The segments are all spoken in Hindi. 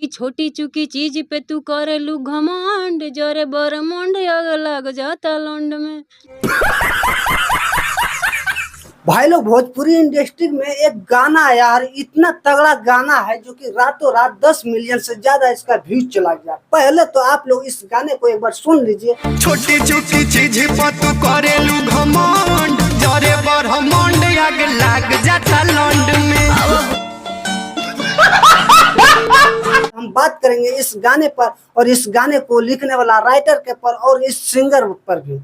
कि छोटी चुकी चीज पे तू करेलू घमंड, जरे बरमंड आग लग जाता लौंड में। भाई लोग भोजपुरी इंडस्ट्री में एक गाना है यार, इतना तगड़ा गाना है जो कि रातों रात 10 मिलियन से ज्यादा इसका व्यूज चला गया। पहले तो आप लोग इस गाने को एक बार सुन लीजिए। छोटी चुकी चीज पर तू करेलू घमंड, जरे बरमंड आग लग जाता लौंड में। हम बात करेंगे इस गाने पर और इस गाने को लिखने वाला राइटर के पर और इस सिंगर पर भी।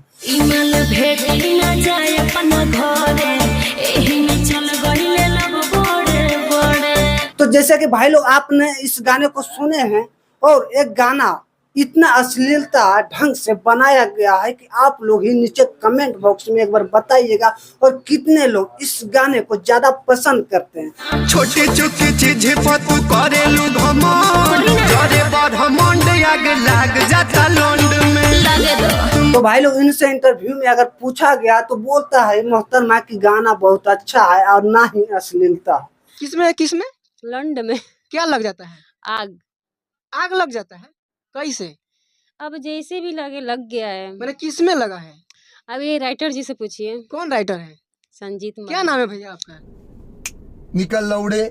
तो जैसे कि भाई लोग आपने इस गाने को सुने हैं और एक गाना इतना अश्लीलता ढंग से बनाया गया है कि आप लोग ही नीचे कमेंट बॉक्स में एक बार बताइएगा और कितने लोग इस गाने को ज्यादा पसंद करते हैं। छोटी चुकी चीज पर तू करेलू घमंड, जरे बरमंड आग लग जाता लौंड में। तो भाई लोग इनसे इंटरव्यू में अगर पूछा गया तो बोलता है मोहतरमा की गाना बहुत अच्छा है और ना ही अश्लीलता। किसमें लौंड में क्या लग जाता है? आग लग जाता है कैसे? अब जैसे भी लगे लग गया है। मैंने किसमें लगा है? अब ये राइटर जी से पूछिए। कौन राइटर है? संजीत क्या नाम है भैया आपका? निकल लौड़े,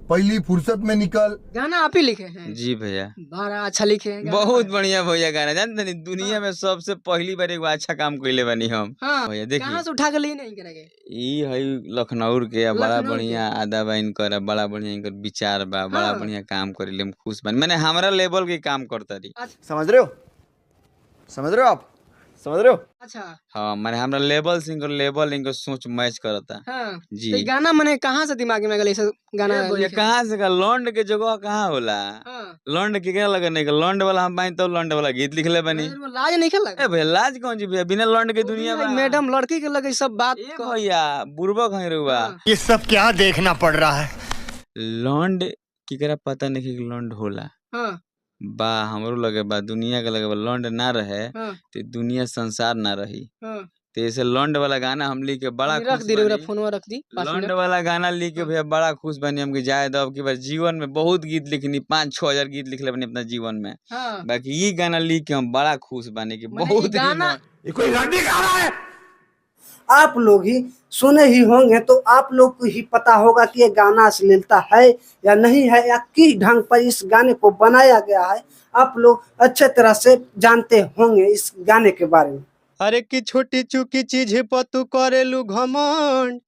पहली फुर्सत में निकल। गाना आप ही लिखे हैं? जी भैया, बड़ा अच्छा लिखे हैं। बहुत बढ़िया भैया गाना। जानते नहीं दुनिया में सबसे पहली बार एगो अच्छा काम कइले बानी हम। हाँ, भैया देखिए कहाँ से उठा के लिए नहीं करेंगे? ई है लखनऊ के, बड़ा लखनऊ बढ़िया आदा बा इनकर, बड़ा बढ़िया इनकर विचार बा, बड़ा हाँ। बढ़िया काम करिले, हम खुश बानी। मैंने हमरा लेवल के काम करता रही। समझ रहे हो आप? समझ रहे हो? अच्छा हाँ, मैंने हमरा लेवल से इनकर लेवल, इनकर सोच मैच करता। हाँ। जी। तो ये गाना मैंने कहाँ से दिमाग में गले गाना ए भैया लिखे? कहाँ से का लौंड के जगह कहाँ होला? हाँ। लौंड के क्या लगे नहीं, लौंड वाला हम बानी तो लौंड वाला गीत लिखले बानी। वो लाज नहीं खेल ए भैया लाज कौन जी भैया, बिना लौंड के दुनिया में। मैडम लड़की के लगे सब बात ए भैया बुर्बक है रुआ। हाँ। ये सब क्या देखना पड़ रहा है? लौंड केकरा पता नहीं कि लौंड होला हाँ। बा, हमरो लगे बा, दुनिया के लगे बा। लौंड ना रहे हाँ। तो दुनिया संसार ना रही। हाँ। तो ऐसे लौंड वाला गाना हम लिख के बड़ा रख खुश दी रे बानी। फोनवा रख दी 5 लौंड मिनट। वाला गाना लिख के भैया बड़ा खुश बनी हमके जाए दब कि बस जीवन में बहुत गीत लिखनी, 5-6 हजार गीत लिखले बनी अपना जीवन में। हाँ। बाकी ये गाना लिख के हम बड़ा खुश बने कि मैंने बहुत ये गाना ये कोई गाड़ी गा रहा है? आप लोग ही सुने ही होंगे तो आप लोग को ही पता होगा कि ये गाना अश्लीलता है या नहीं है, या किस ढंग पर इस गाने को बनाया गया है। आप लोग अच्छे तरह से जानते होंगे इस गाने के बारे में। अरे की छोटी चुकी चीज पर तू करेलू घमंड,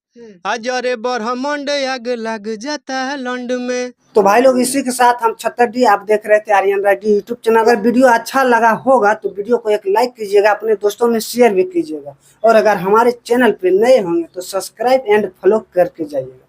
जरे बरमंड आग लग जाता लौंड में। तो भाई लोग इसी के साथ हम छतरडी, आप देख रहे थे आर्यन रेड्डी यूट्यूब चैनल। अगर वीडियो अच्छा लगा होगा तो वीडियो को एक लाइक कीजिएगा, अपने दोस्तों में शेयर भी कीजिएगा और अगर हमारे चैनल पे नए होंगे तो सब्सक्राइब एंड फॉलो करके जाइएगा।